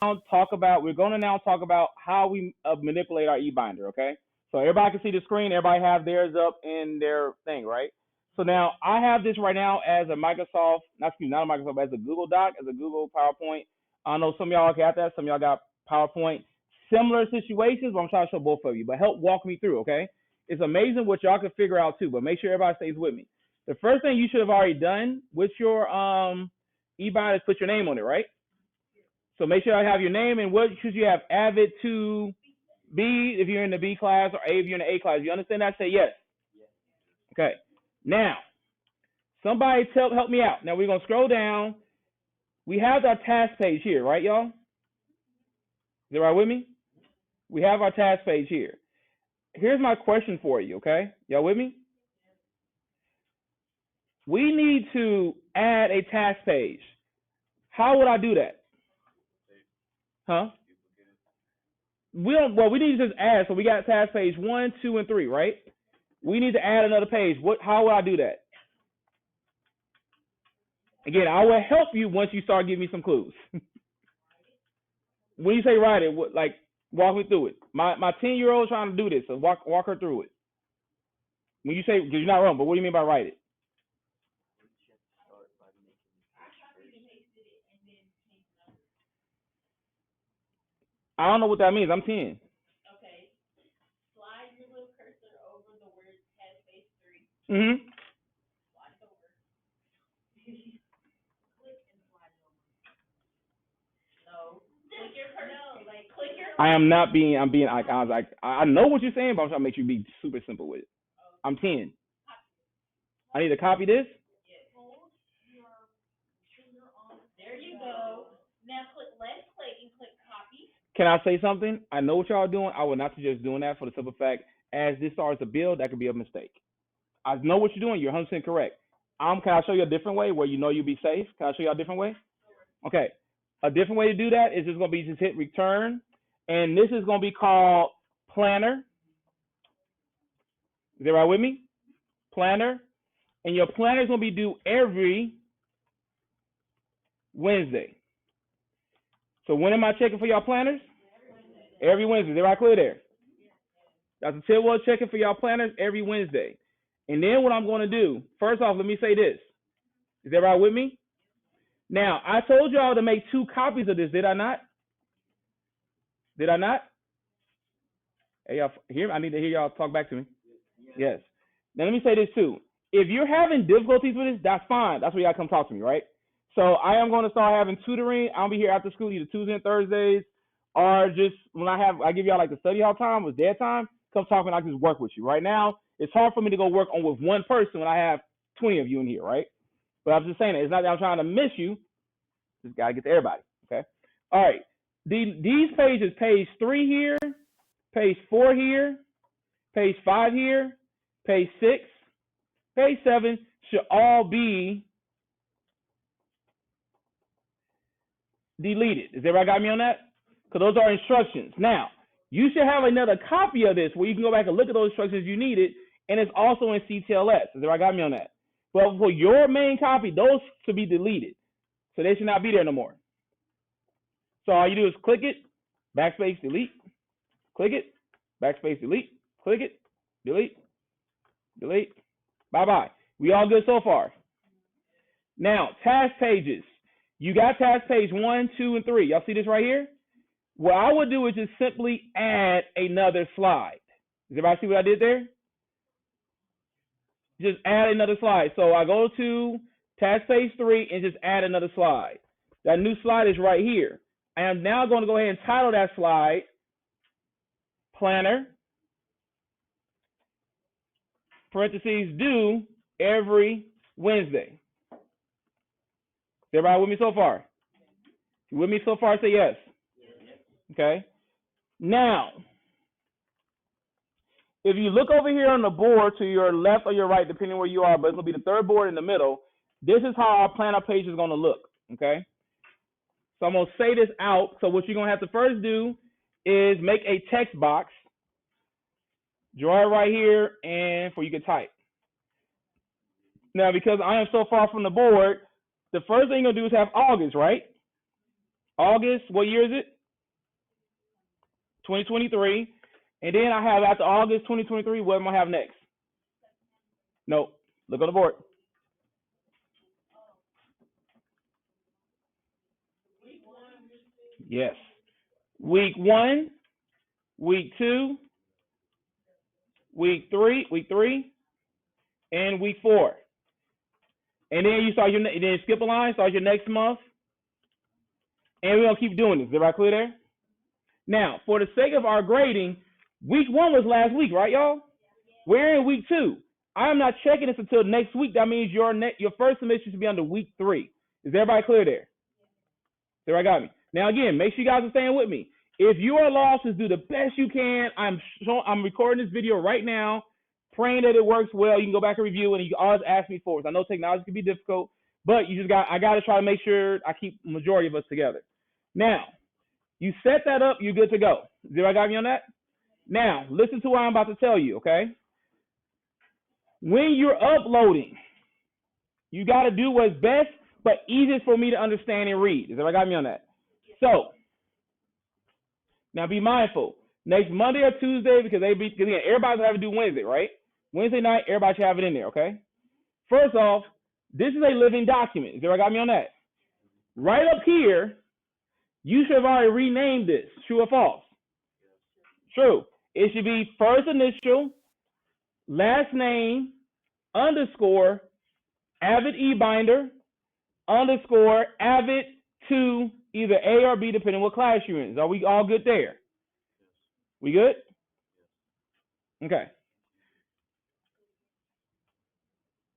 we're going to now talk about how we manipulate our eBinder, okay? So everybody can see the screen. Everybody have theirs up in their thing, right? So now I have this right now as a Microsoft, not a Microsoft, but as a Google Doc, as a Google PowerPoint. I know some of y'all got that, some of y'all got PowerPoint. Similar situations, but I'm trying to show both of you, but help walk me through, okay? It's amazing what y'all can figure out too, but make sure everybody stays with me. The first thing you should have already done with your eBinder is put your name on it, right? So make sure I have your name, and what should you have? AVID to B if you're in the B class, or A if you're in the A class. You understand that? Say yes. Okay. Now, somebody help me out. Now we're gonna scroll down. We have our task page here, right, y'all? Is it right with me? We have our task page here. Here's my question for you, okay? Y'all with me? We need to add a task page. How would I do that? Huh? We need to just add. So we got task page 1, 2, and 3, right? We need to add another page. How would I do that? Again, I will help you once you start giving me some clues. When you say write it, like walk me through it. My 10-year-old trying to do this, so walk her through it. When you say, because you're not wrong, but what do you mean by write it? I don't know what that means. I'm 10. Okay. Slide your little cursor over the word task page 3. Mm-hmm. Slide it over. Click and slide it over. No. Click your cursor. Like click your. I'm being like I know what you're saying, but I'm trying to make you be super simple with it. Okay. I'm 10. I need to copy this. Yes. Hold your finger on. There you go. Now click left click and click copy. Can I say something? I know what y'all are doing. I would not suggest doing that for the simple fact, as this starts to build, that could be a mistake. I know what you're doing. You're 100% correct. Can I show you a different way where you know you'll be safe? Can I show you a different way? Okay. A different way to do that is just going to be just hit return. And this is going to be called planner. Is that right with me? Planner. And your planner is going to be due every Wednesday. So when am I checking for y'all planners? Every Wednesday. Is that right clear there? Dr. Tidwell checking for y'all planners every Wednesday. And then what I'm going to do, first off, let me say this. Is that right with me? Now, I told y'all to make 2 copies of this, did I not? Did I not? Hey, y'all hear? I need to hear y'all talk back to me. Yes. Now, let me say this too. If you're having difficulties with this, that's fine. That's where y'all come talk to me, right? So I am going to start having tutoring. I'll be here after school either Tuesday and Thursdays, or just when I give y'all like the study hall time or dead time, come talk and I can just work with you. Right now, it's hard for me to go work on with one person when I have 20 of you in here, right? But I'm just saying that it's not that I'm trying to miss you. Just got to get to everybody, okay? All right. These pages, page 3 here, page 4 here, page 5 here, page 6, page 7 should all be deleted. Is everybody got me on that? Because those are instructions. Now, you should have another copy of this where you can go back and look at those instructions you needed, and it's also in CTLS. Is everybody got me on that? But for your main copy, those should be deleted. So they should not be there no more. So all you do is click it, backspace, delete, click it, backspace, delete, click it, delete, delete, bye-bye. We all good so far? Now, task pages. You got task page 1, 2, and 3. Y'all see this right here? What I would do is just simply add another slide. Does everybody see what I did there? Just add another slide. So I go to task page 3 and just add another slide. That new slide is right here. I am now going to go ahead and title that slide Planner, parentheses, due every Wednesday. Is everybody with me so far? You with me so far? Say yes. Okay. Now, if you look over here on the board to your left or your right, depending where you are, but it's going to be the third board in the middle, this is how our planner page is going to look. Okay. So I'm going to say this out. So what you're going to have to first do is make a text box. Draw it right here, and for you can type. Now, because I am so far from the board, the first thing you're going to do is have August, right? August, what year is it? 2023. And then I have after August 2023, what am I have next? Nope. Look on the board. Yes. Week 1, week 2, week 3, and week 4. And then you start then skip a line, start your next month. And we're going to keep doing this. Is everybody clear there? Now, for the sake of our grading, week 1 was last week, right, y'all? We're in week 2. I'm not checking this until next week. That means your first submission should be under week 3. Is everybody clear there? Everybody got me? Now, again, make sure you guys are staying with me. If you are lost, just do the best you can. I'm recording this video right now, praying that it works well. You can go back and review, and you can always ask me for it. I know technology can be difficult, but I got to try to make sure I keep the majority of us together. Now, you set that up, you're good to go. Is everybody got me on that? Now, listen to what I'm about to tell you, okay? When you're uploading, you got to do what's best but easiest for me to understand and read. Is everybody got me on that? So, now be mindful. Next Monday or Tuesday, because everybody's gonna have to do Wednesday, right? Wednesday night, everybody should have it in there, okay? First off, this is a living document. Is everybody got me on that? Right up here, you should have already renamed this. True or false? True. It should be first initial, last name, underscore, AVID eBinder, underscore, AVID to either A or B, depending on what class you're in. Are we all good there? We good? Okay.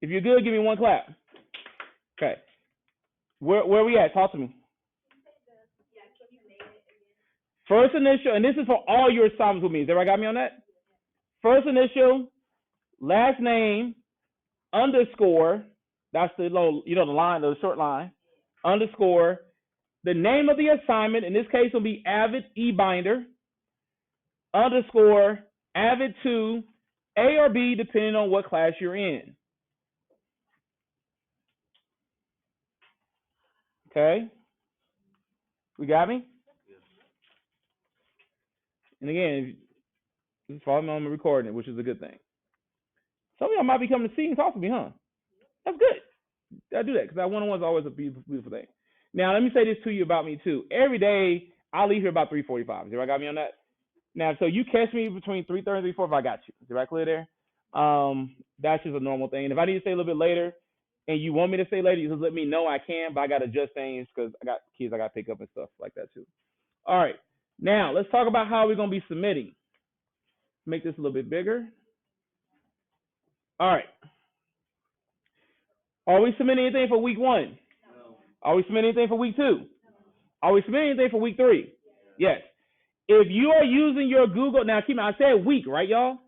If you're good, give me one clap. Okay. Where we at? Talk to me. First initial, and this is for all your assignments with me. Has everybody got me on that? First initial, last name, underscore, that's the little, the line, the short line, underscore, the name of the assignment, in this case will be AVID eBinder, underscore, AVID to A or B, depending on what class you're in. Okay? We got me? And again, this is following on recording it, which is a good thing. Some of y'all might be coming to see and talk to me, huh? That's good. I do that because that one-on-one is always a beautiful, beautiful thing. Now, let me say this to you about me, too. Every day, I leave here about 3:45. Everybody got me on that? Now, so you catch me between 3:30 and 3:45, I got you. Is everybody clear there? That's just a normal thing. And if I need to stay a little bit later and you want me to stay later, you just let me know I can, but I got to adjust things because I got kids I got to pick up and stuff like that, too. All right. Now, let's talk about how we're going to be submitting. Make this a little bit bigger. All right. Are we submitting anything for week 1? No. Are we submitting anything for week 2? No. Are we submitting anything for week 3? Yes. If you are using your Google, now keep me, I said week, right, y'all?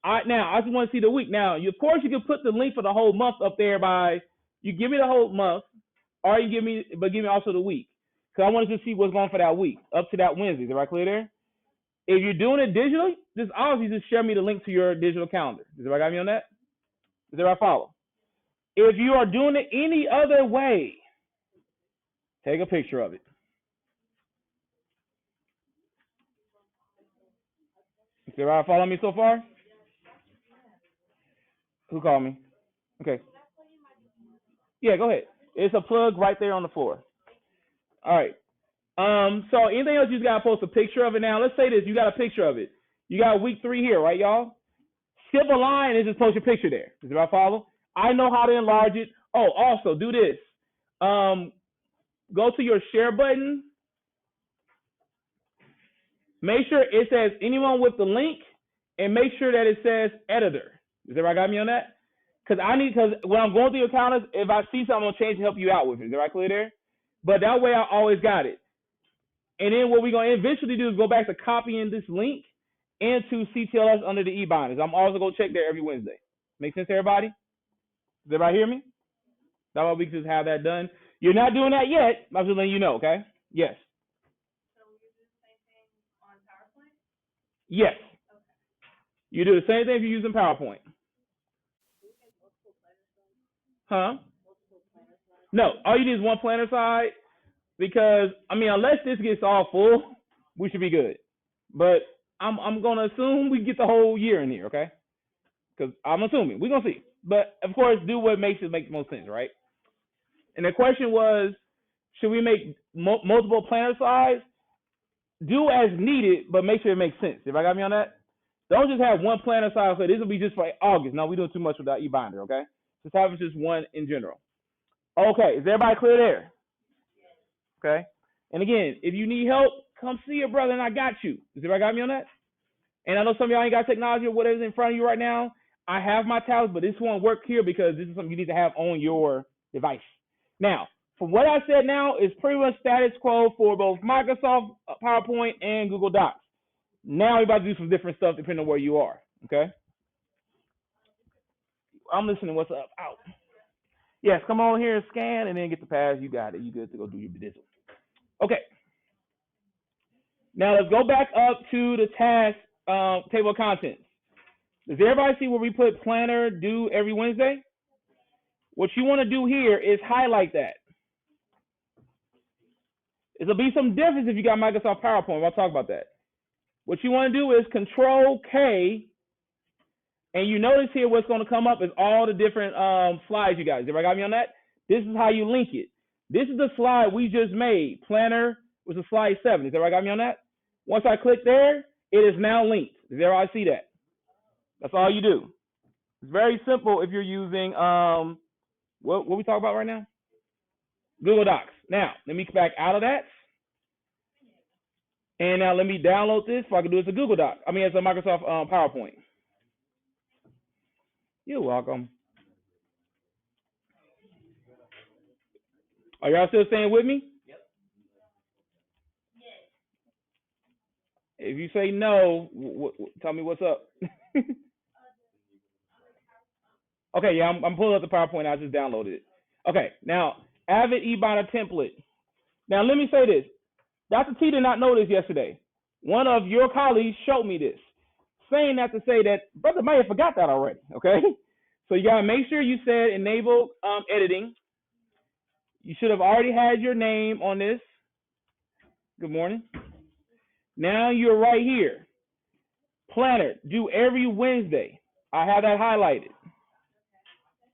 Now, I just want to see the week. Now, of course, you can put the link for the whole month up there by, you give me the whole month, or you give me also the week. Because I wanted to see what's going for that week, up to that Wednesday. Is everybody clear there? If you're doing it digitally, just obviously just share me the link to your digital calendar. Does everybody got me on that? Does everybody follow? If you are doing it any other way, take a picture of it. Does everybody follow me so far? Who called me? Okay. Yeah, go ahead. It's a plug right there on the floor. All right. So anything else, you just gotta post a picture of it. Now, let's say this, you got a picture of it. You got week 3 here, right, y'all? Skip a line and just post your picture there. Does everybody follow? I know how to enlarge it. Oh, also do this. Go to your share button. Make sure it says anyone with the link, and make sure that it says editor. Does everybody got me on that? Because when I'm going through your calendars, if I see something, I'm gonna change to help you out with it. Is everybody clear there? But that way, I always got it. And then what we're gonna eventually do is go back to copying this link into CTLS under the eBinders. I'm also gonna check there every Wednesday. Make sense to everybody? Does everybody hear me? That way we can just have that done. You're not doing that yet. I'm just letting you know, okay? Yes. So you do the same thing on PowerPoint? Yes. Okay. You do the same thing if you're using PowerPoint. Huh? No. All you need is one planner side. because I mean, unless this gets all full, we should be good. But I'm gonna assume we get the whole year in here, okay? Because I'm assuming we're gonna see. But of course, do what makes it make most sense, right? And the question was, should we make multiple planner slides? Do as needed, but make sure it makes sense. If I got me on that, don't just have one planner slide. So this will be just for August. No, we're doing too much with that eBinder, okay? Just have just one in general. Okay, is everybody clear there? Okay. And again, if you need help, come see your brother, and I got you. Does everybody got me on that? And I know some of y'all ain't got technology or whatever's in front of you right now. I have my tablets, but this won't work here because this is something you need to have on your device. Now, from what I said now is pretty much status quo for both Microsoft PowerPoint and Google Docs. Now we're about to do some different stuff depending on where you are, okay? I'm listening. What's up? Out. Yes, come on here and scan and then get the pass. You got it. You good to go do your business. Okay. Now let's go back up to the task table of contents. Does everybody see where we put planner due every Wednesday? What you want to do here is highlight that. It'll be some difference if you got Microsoft PowerPoint. I'll talk about that. What you want to do is Control K, and you notice here what's going to come up is all the different slides you guys. Everybody got me on that? This is how you link it. This is the slide we just made. Planner was a slide 7. Does everybody got me on that? Once I click there, it is now linked. Does everybody see that? That's all you do. It's very simple if you're using what we talk about right now? Google Docs. Now, let me back out of that. And now let me download this so I can do it as a Google Doc. I mean, as a Microsoft PowerPoint. You're welcome. Are y'all still staying with me? Yep. Yes. If you say no, tell me what's up. Okay, yeah, I'm pulling up the PowerPoint. I just downloaded it. Okay, now, AVID eBinder template. Now, let me say this. Dr. T did not know this yesterday. One of your colleagues showed me this. Saying that to say that Brother may have forgot that already, okay? So you got to make sure you said enable editing. You should have already had your name on this. Good morning. Now you're right here. Planner, due every Wednesday. I have that highlighted.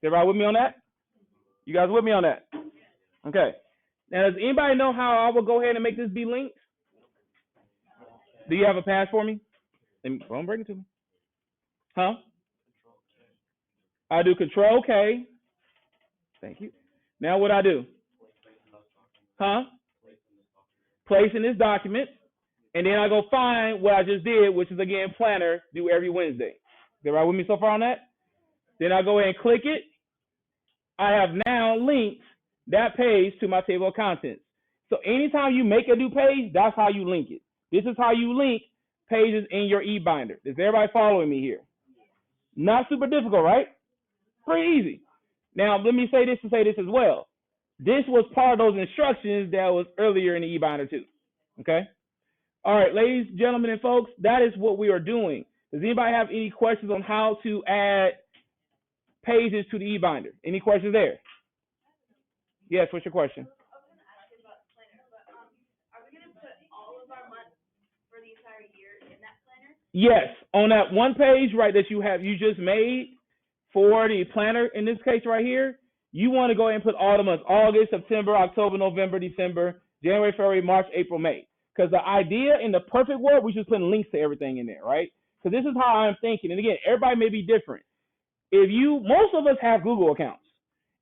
Everybody with me on that? You guys with me on that? Okay. Now, does anybody know how I will go ahead and make this be linked? Do you have a pass for me? Don't bring it to me. Huh? I do Control K. Thank you. Now what I do? Huh? Place in this document. And then I go find what I just did, which is, again, planner, due every Wednesday. Is everybody with me so far on that? Then I go ahead and click it. I have now linked that page to my table of contents. So anytime you make a new page, that's how you link it. This is how you link pages in your eBinder. Is everybody following me here? Not super difficult, right? Pretty easy. Now, let me say this to say this as well. This was part of those instructions that was earlier in the eBinder too. Okay? All right, ladies, gentlemen, and folks, that is what we are doing. Does anybody have any questions on how to add pages to the eBinder? Any questions there? Yes, what's your question? I was going to ask you about planner, but are we going to put all of our months for the entire year in that planner? Yes, on that one page, right, that you just made for the planner, in this case right here, you want to go ahead and put all the months: August, September, October, November, December, January, February, March, April, May. Because the idea in the perfect world, we just put links to everything in there, right? Because this is how I'm thinking. And again, everybody may be different. Most of us have Google accounts.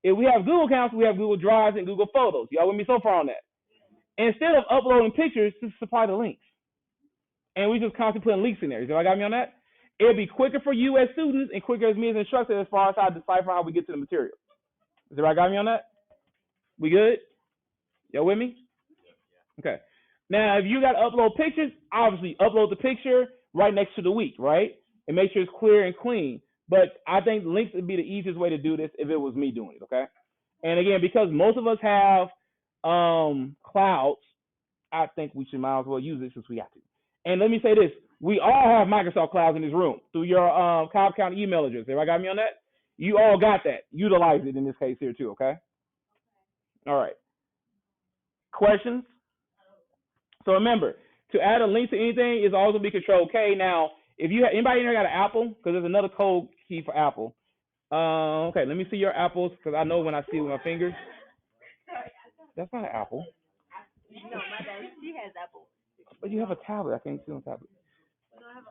If we have Google accounts, we have Google Drives and Google Photos. Y'all with me so far on that? Instead of uploading pictures, just supply the links. And we just constantly putting links in there. Y'all got me on that? It'll be quicker for you as students and quicker as me as instructor as far as how to decipher how we get to the material. Is everybody got me on that? We good? Y'all with me? Okay. Now, if you got to upload pictures, obviously upload the picture right next to the week, right? And make sure it's clear and clean. But I think links would be the easiest way to do this if it was me doing it, okay? And again, because most of us have clouds, I think we should might as well use it since we have to. And let me say this. We all have Microsoft Clouds in this room through your Cobb County email address. Everybody got me on that? You all got that. Utilize it in this case here too, okay? All right. Questions? So remember, to add a link to anything is always going to be Control K. Now, if you have, anybody in here got an Apple? Because there's another code key for Apple. Okay, let me see your apples because I know when I see it with my fingers. That's not an apple. No, my bad. She has Apple. But you have a tablet. I can't see on the tablet. No, I have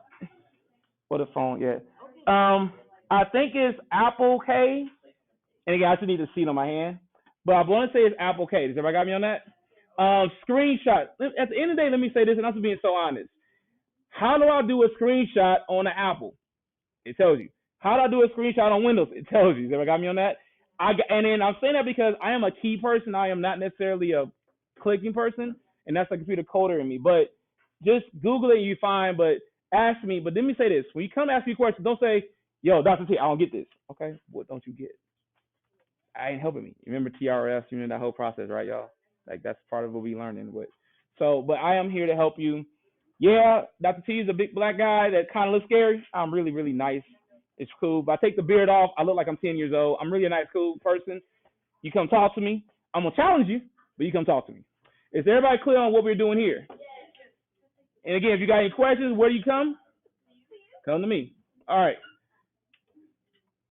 Or the phone, yeah. I think it's Apple K. And again, I just need to see it on my hand. But I want to say it's Apple K. Does everybody got me on that? Screenshot. At the end of the day, let me say this, and I'm just being so honest. How do I do a screenshot on the Apple? It tells you. How do I do a screenshot on Windows? It tells you. Does everybody got me on that? And then I'm saying that because I am a key person. I am not necessarily a clicking person, and that's a computer coder in me. But just Google it and you find. But ask me. But let me say this: when you come ask me questions, don't say, "Yo, Dr. T, I don't get this." Okay, what don't you get? I ain't helping me. You remember TRS? You remember that whole process, right, y'all? Like that's part of what we learning. But I am here to help you. Yeah, Dr. T is a big black guy that kind of looks scary. I'm really, really nice. It's cool. But I take the beard off, I look like I'm 10 years old. I'm really a nice, cool person. You come talk to me. I'm going to challenge you, but you come talk to me. Is everybody clear on what we're doing here? And again, if you got any questions, where do you come? Come to me. All right.